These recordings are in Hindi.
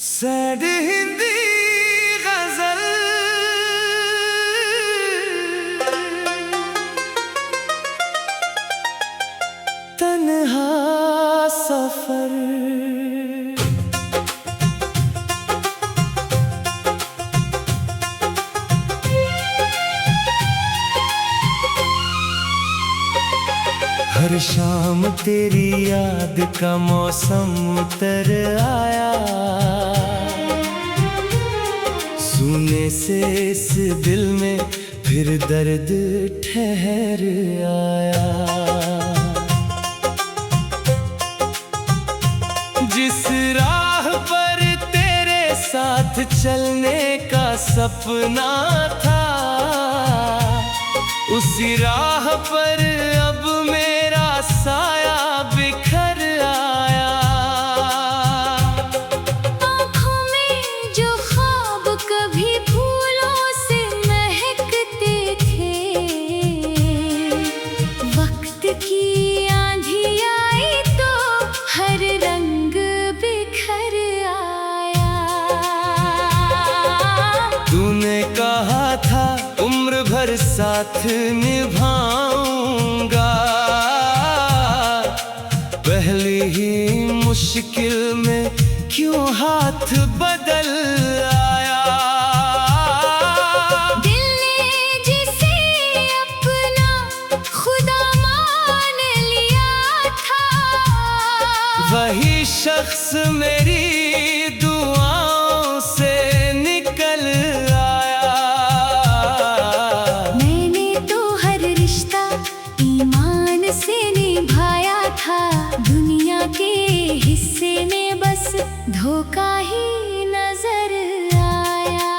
सैड हिंदी गजल तन्हा सफर। हर शाम तेरी याद का मौसम उतर आया, सूने से इस दिल में फिर दर्द ठहर आया। जिस राह पर तेरे साथ चलने का सपना था, उसी राह पर अब मेरा साया बिखर आया। आँखों में जो ख्वाब कभी फूलों से महकते थे, वक्त की आंधी आई तो हर रंग बिखर आया। तूने कहा था उम्र भर साथ निभाऊंगा, पहली ही मुश्किल में क्यों हाथ बदल आया। दिल ने जिसे अपना खुदा मान लिया था, वही शख्स मेरी दुआओं से निकल आया। मैंने तो हर रिश्ता ईमान से निभाया था, दुनिया के हिस्से में बस धोखा ही नजर आया।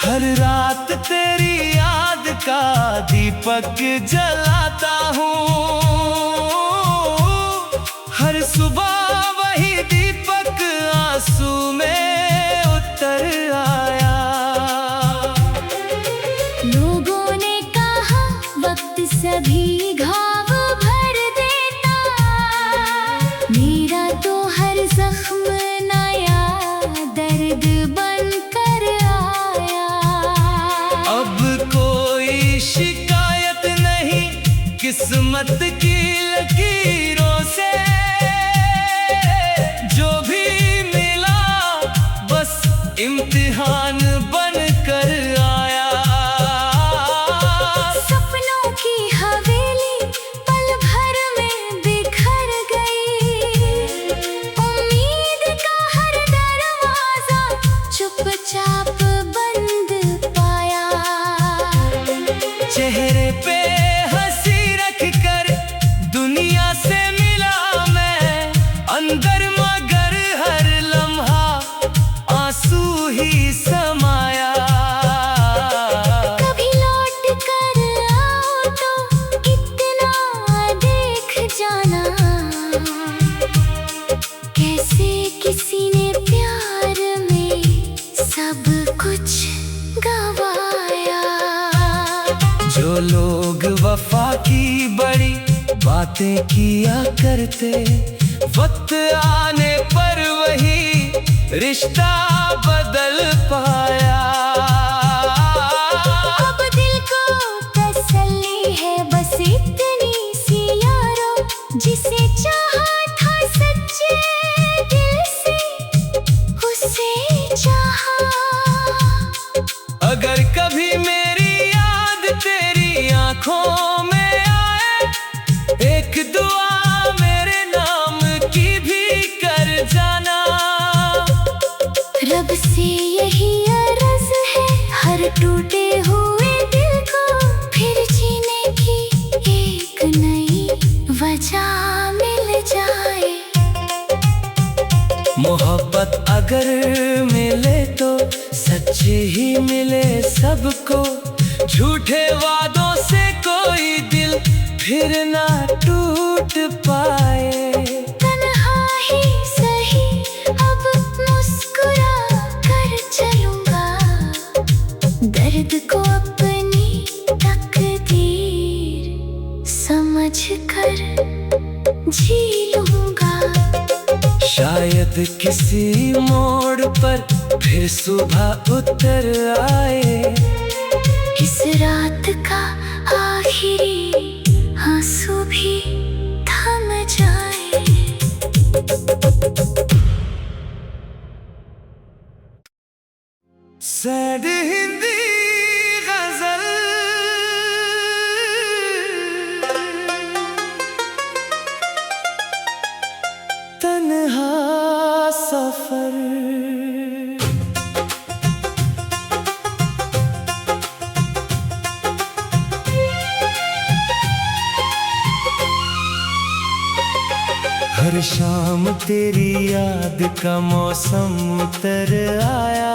हर रात तेरी याद का दीपक जलाता हूँ, हर सुबह वही दीपक आंसू में उतर आया। लोगों ने कहा वक्त सभी घाव भर देता, मेरा तो हर जख्म नया दर्द बन कर आया। अब कोई शिकायत नहीं किस्मत की लकीरों से, जो भी मिला बस इम्तिहान बन कर आया। सपनों की हवेली पल भर में बिखर गई, उम्मीद का हर दरवाजा चुपचाप बंद पाया। चेहरे पे हंसी रख कर दुनिया से मिला मैं, अंदर मगर हर लम्हा आंसू ही समाया। कभी लौट कर आओ तो इतना देख जाना, कैसे किसी ने प्यार में सब कुछ गवाया। जो लोग वफा की बड़ी बातें किया करते, वक्त आने पर वही रिश्ता बदल पाया। अब दिल को तसल्ली है बस इतनी सी यारो, जिसे चाहा था सच्चे दिल से उसे चाहा। अगर कभी मेरी याद तेरी आंखों में आए, एक दुआ मेरे नाम की भी कर जाना। रब से यही अर्ज है हर टूटे हुए दिल को फिर जीने की एक नई वजह मिल जाए। मोहब्बत अगर मिले तो सच्ची ही मिले सबको, झूठे वादों से कोई दिल फिर ना टूट पाए। तन्हा ही सही शायद किसी मोड़ पर फिर सुबह उतर आए। इस रात का आखिरी आंसू भी थम जाए। सैड हिंदी गजल। तन्हा सफर। हर शाम तेरी याद का मौसम उतर आया।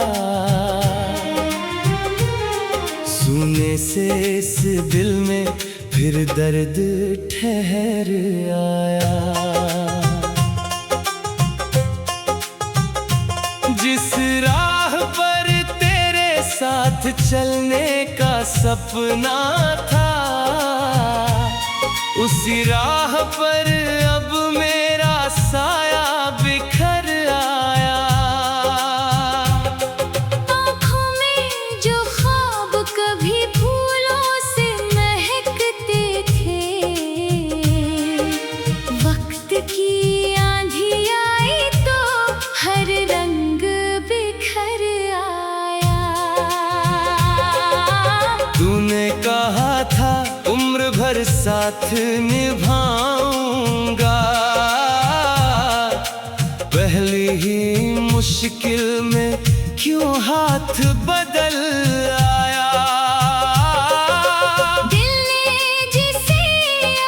सुने से इस दिल में फिर दर्द ठहर आया। जिस राह पर तेरे साथ चलने का सपना था, उसी राह पर अब मेरा साया बिखर आया। आँखों में जो ख्वाब कभी फूलों से महकते थे, वक्त की आंधी आई तो हर रंग बिखर आया। तूने कहा था उम्र भर साथ निभाऊंगा, पहली ही मुश्किल में क्यों हाथ बदल आया। दिल ने जिसे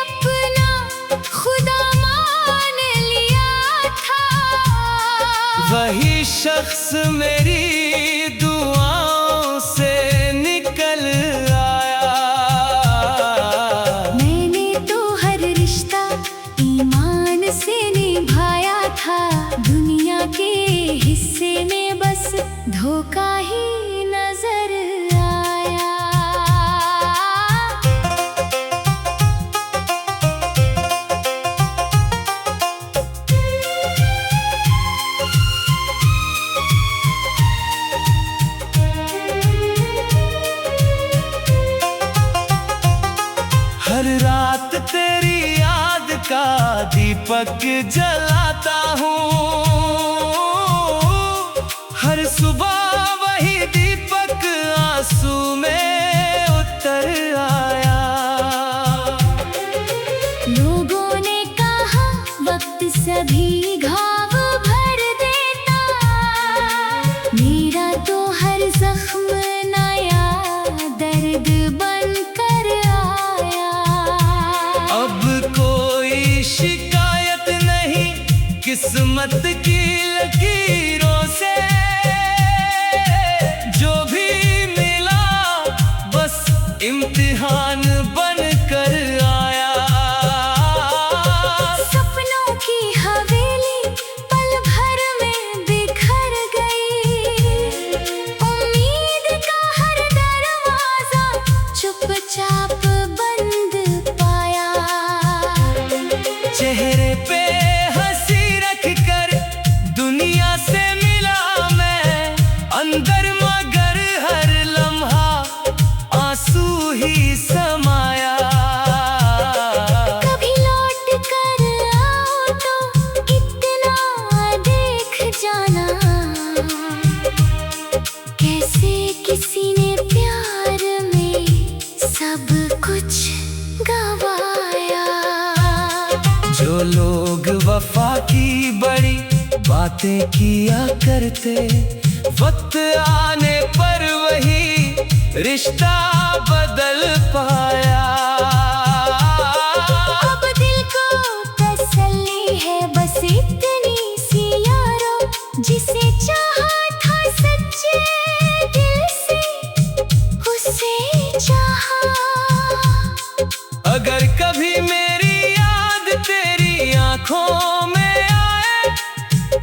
अपना खुदा मान लिया था, वही शख्स मेरी दुआओं से निकल आया। मैंने तो हर रिश्ता ईमान से निभाया था, दुनिया के हिस्से में बस धोखा ही नजर आया। हर रात तेरी याद का दीपक जलाता हूँ, हर सुबह वही दीपक आंसू में उतर आया। लोगों ने कहा वक्त सभी घाव भर देता, मेरा तो हर जख्म नया दर्द बन कर आया। अब कोई शिकायत नहीं किस्मत की लकीरों से, जो भी मिला बस इम्तिहान बन कर आया। सपनों की हवेली पल भर में बिखर गई, उम्मीद का हर दरवाजा चुपचाप बंद पाया। चेहरे पे हंसी रख कर दुनिया से मिला मैं, अंदर मगर हर लम्हा आंसू ही समाया। कभी लौट कर आओ तो इतना देख जाना, कैसे किसी ने प्यार में सब कुछ गवाया। जो लोग वफा की बड़ी बातें किया करते, वक्त आने पर वही रिश्ता बदल पाया। अब दिल को तसल्ली है बस इतनी सी यारो, जिसे चाहा था सच्चे दिल से उसे चाहा। अगर कभी मेरी याद तेरी आंखों में आए,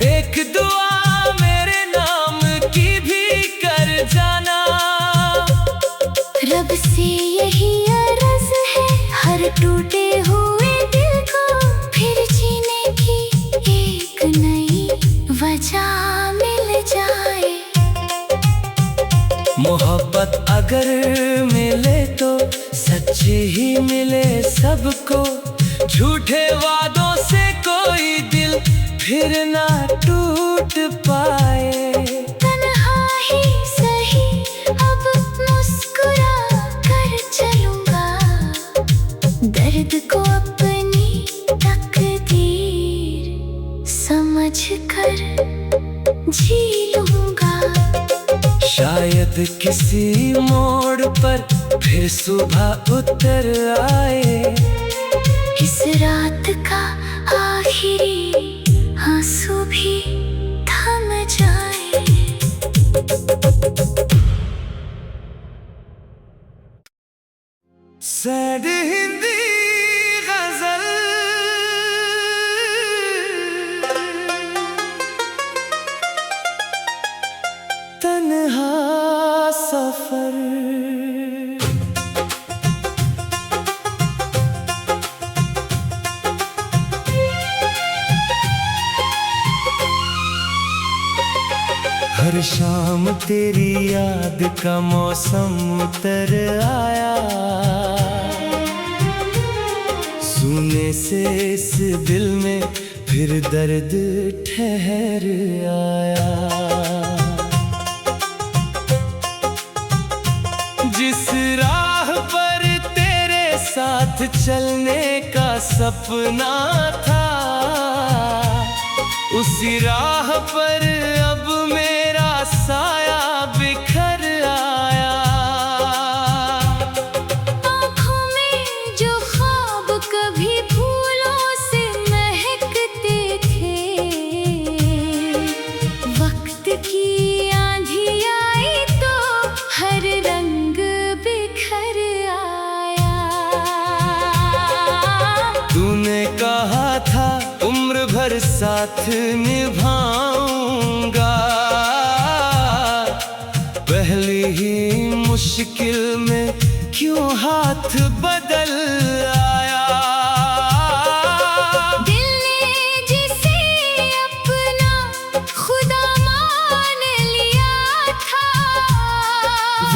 एक दुआ मेरे नाम की भी कर जाना। रब से यही अर्ज है हर टूटे हुए दिल को फिर जीने की एक नई मोहब्बत अगर मिले तो सच्ची ही मिले सबको, झूठे वादों से कोई दिल फिर ना टूट पाए। तन्हा ही सही अब मुस्कुरा कर चलूंगा, दर्द को अपनी तकदीर समझ कर जी लूंगा। शायद किसी मोड़ पर फिर सुबह उतर आए, इस रात का आखिरी आंसू भी थम जाए। सैड हिंदी गजल। तन्हा सफर। हर शाम तेरी याद का मौसम उतर आया, सुनने से इस दिल में फिर दर्द ठहर आया। जिस राह पर तेरे साथ चलने का सपना था, उसी राह पर अब मेरा साया बिखर आया। आँखों में जो ख्वाब कभी फूलों से महकते थे, वक्त की आंधी आई तो हर रंग बिखर आया। तूने कहा था उम्र भर साथ निभाऊंगा, पहली ही मुश्किल में क्यों हाथ बदल आया। दिल ने जिसे अपना खुदा मान लिया था,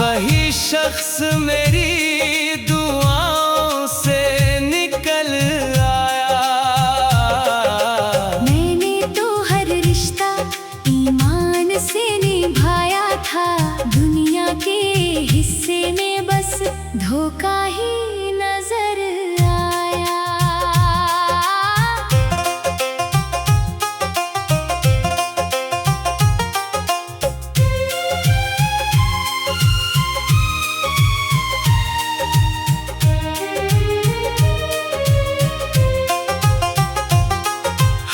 वही शख्स मेरी दुआओं से निकल आया। मैंने तो हर रिश्ता ईमान से निभाया था, दुनिया के हिस्से में बस धोखा ही नजर आया।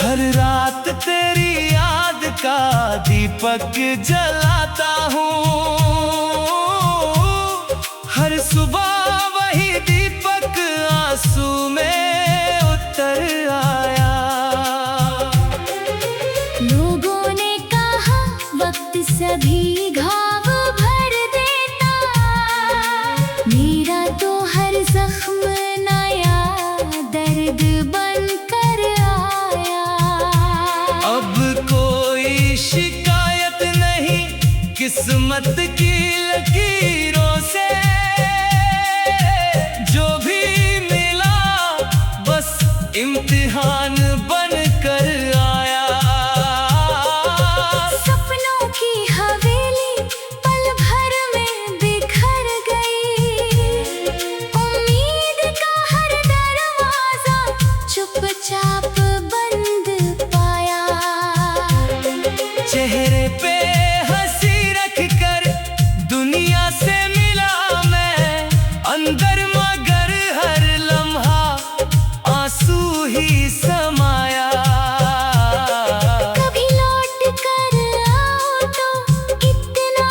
हर रात तेरी याद का दीपक जलाता हूँ, हर सुबह वही दीपक आंसू में उतर आया। लोगों ने कहा वक्त सभी घाव भर देता, मेरा तो हर जख्म नया दर्द बन कर आया। अब कोई शिकायत नहीं किस्मत की लकीरों से, जो भी मिला बस इम्तिहान बन कर आया। सपनों की हवेली पल भर में बिखर गई, उम्मीद का हर दरवाजा चुपचाप बंद पाया। चेहरे पे हंसी रख कर दुनिया से मिला मैं, अंदर मगर हर लम्हा आंसू ही समाया। कभी लौट कर आओ तो इतना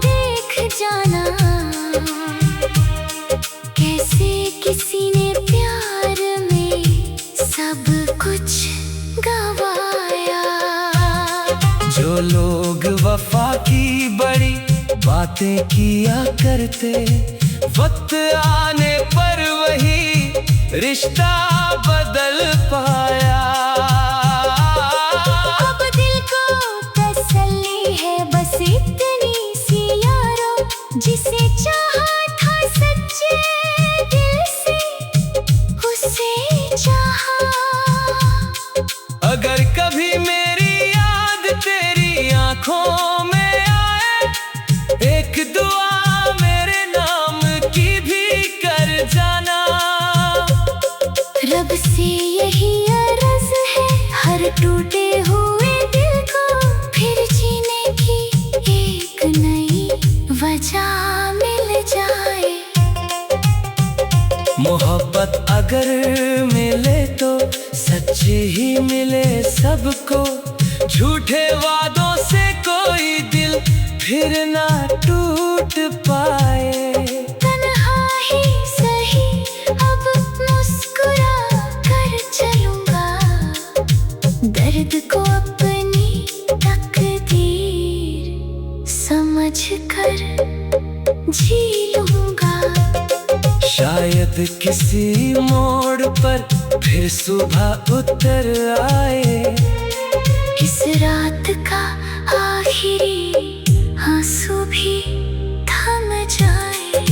देख जाना, कैसे किसी ने प्यार में सब कुछ गवाया। जो लोग वफा की बड़ी बातें किया करते, वक्त आने पर वही रिश्ता बदल पाया। अब दिल को तसल्ली है बस इतनी सी यारो, जिसे कभी मेरी याद तेरी आंखों में आए, एक दुआ मेरे नाम की भी कर जाना। रब से यही अर्ज है हर टूटे हुए दिल को फिर जीने की एक नई वजह मिल जाए। मोहब्बत अगर मिले तो सच्ची ही मिले सबको, झूठे वादों से कोई दिल फिर ना टूट पाए। तन्हा ही सही अब मुस्कुरा कर चलूंगा, दर्द को अपनी तकदीर समझ कर जी लूंगा। शायद किसी मोड़ पर फिर सुबह उतर आए, इस रात का आखिरी आंसू भी थम जाए।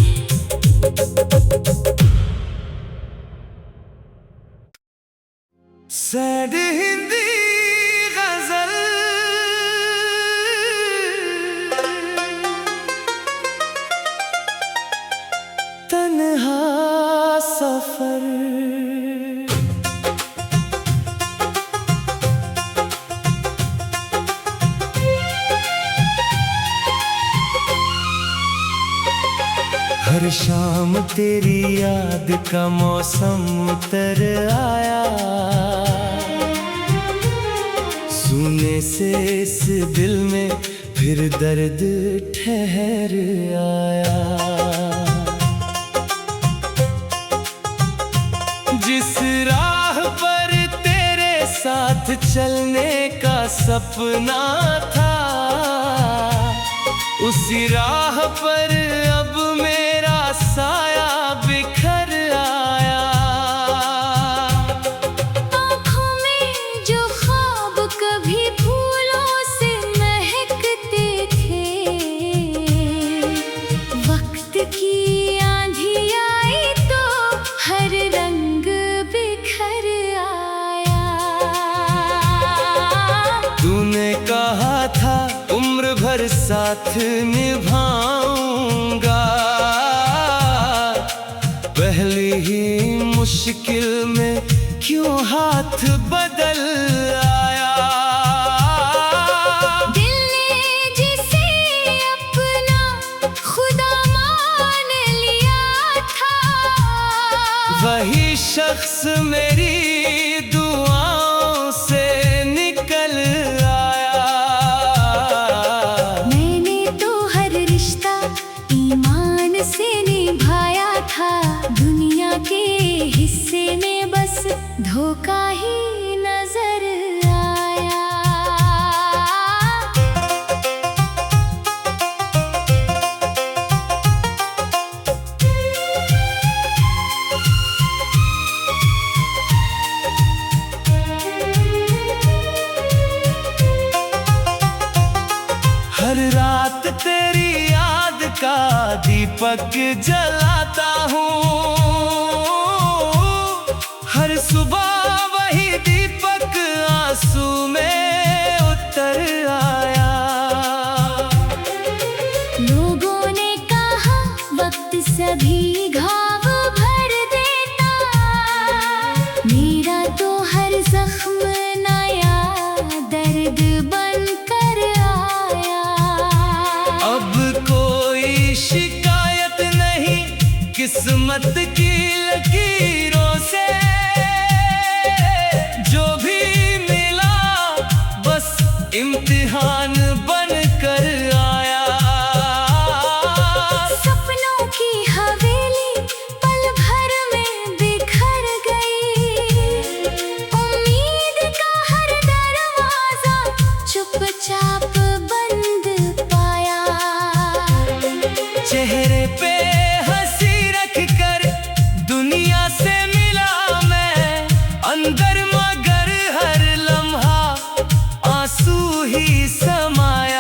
सैड हिंदी गजल। तन्हा सफर। हर शाम तेरी याद का मौसम उतर आया, सुने से इस दिल में फिर दर्द ठहर आया। जिस राह पर तेरे साथ चलने का सपना था, उसी राह पर अब मेरा साया बिखर आया। आँखों में जो ख्वाब कभी फूलों से महकते थे, वक्त की आंधी आई तो हर रंग बिखर आया। तूने कहा था उम्र भर साथ निभाऊंगा, पहली ही मुश्किल में क्यों हाथ बदल आया। दिल ने जिसे अपना खुदा मान लिया था, वही शख्स मेरी दुआओं से निकल आया। मैंने तो हर रिश्ता ईमान से निभाया था, दुनिया के हिस्से में बस धोखा ही नजर आया। हर रात तेरी याद का दीपक जलाता हूँ, हर सुबह वही दीपक आंसू में उतर आया। लोगों ने कहा वक्त सभी घाव भर देता, मेरा तो हर जख्म नया दर्द बन कर आया। अब कोई शिकायत नहीं किस्मत की लकीरों से, जो भी मिला बस इम्तिहान बन कर आया। सपनों की हवेली पल भर में बिखर गई, उम्मीद का हर दरवाजा चुपचाप बंद पाया। चेहरे पे हंसी रख कर दुनिया से मिला मैं, अंदर मगर हर लम्हा आंसू ही समाया।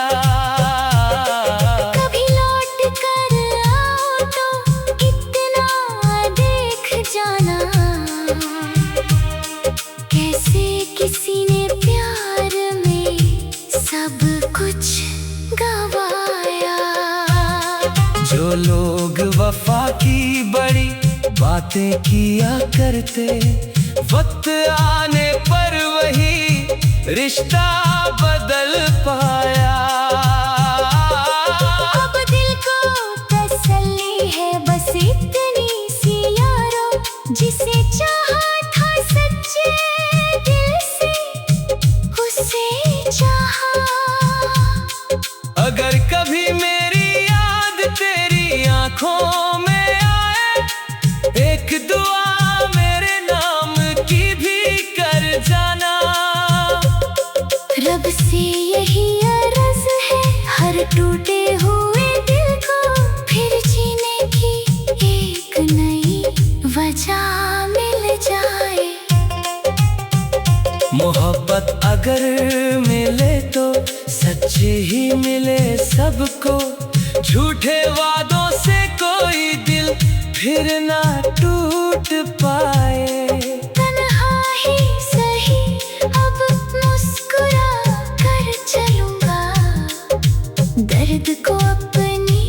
सब कुछ गवाया। जो लोग वफा की बड़ी बातें किया करते, वक्त आने पर वही रिश्ता बदल पाया। अब दिल को तसल्ली है बस इतनी सी यारो, जिसे चाहा था सच्चे दिल से उसे चाहा। अगर कभी मेरी याद तेरी आंखों में आए, एक दुआ मेरे नाम की भी कर जाना। रब से यही अर्ज है हर टूटे हुए दिल को फिर जीने की एक नई वजह मिल जाए। मोहब्बत अगर मिले तो सच्ची ही मिले सबको, झूठे वादों से कोई दिल फिर ना टूट पाए। तन्हा ही सही अब मुस्कुरा कर चलूंगा, दर्द को अपनी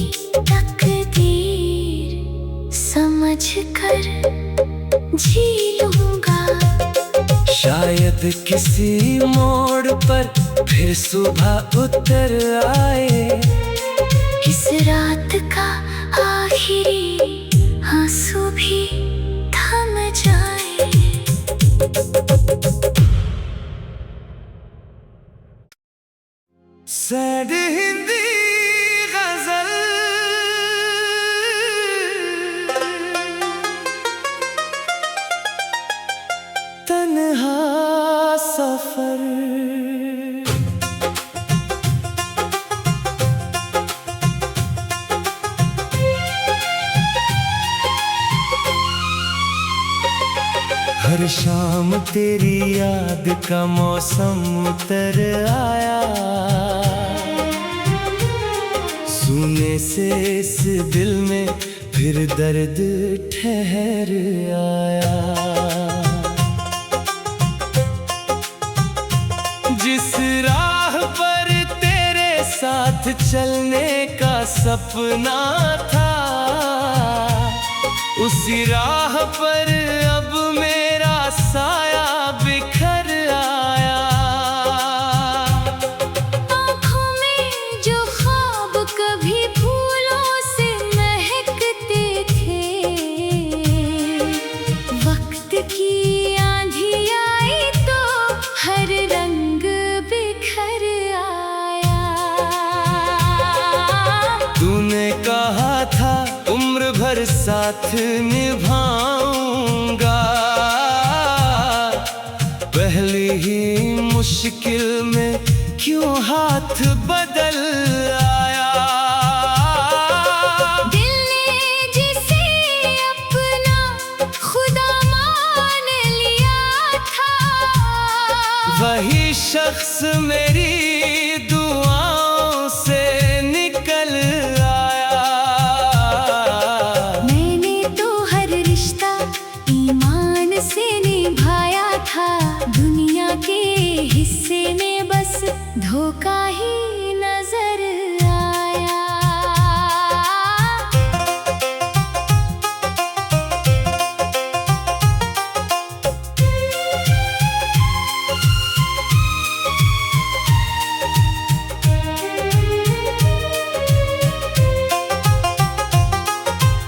तकदीर समझ कर जी लूंगा। शायद किसी मोड़ पर फिर सुबह उतर आए, इस रात का आखिरी आंसू भी थम जाए। सैड हिंदी गजल। तन्हा सफर। हर शाम तेरी याद का मौसम उतर आया, सुने से इस दिल में फिर दर्द ठहर आया। जिस राह पर तेरे साथ चलने का सपना था, उसी राह पर अब मेरा साया बिखर आया। आँखों में जो ख्वाब कभी फूलों से महकते थे, वक्त की आंधी आई तो हर रंग बिखर आया। तूने कहा था उम्र भर साथ निभाऊंगा, पहली ही मुश्किल में क्यों हाथ बदल आया। दिल ने जिसे अपना खुदा मान लिया था, वही शख्स मेरी दुआओं से निकल आया। मैंने तो हर रिश्ता ईमान से निभाया था, दुनिया के हिस्से में बस धोखा ही नजर आया।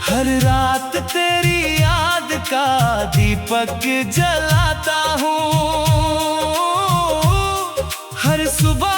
हर रात तेरी याद का दीपक जलाता हूँ, हर सुबह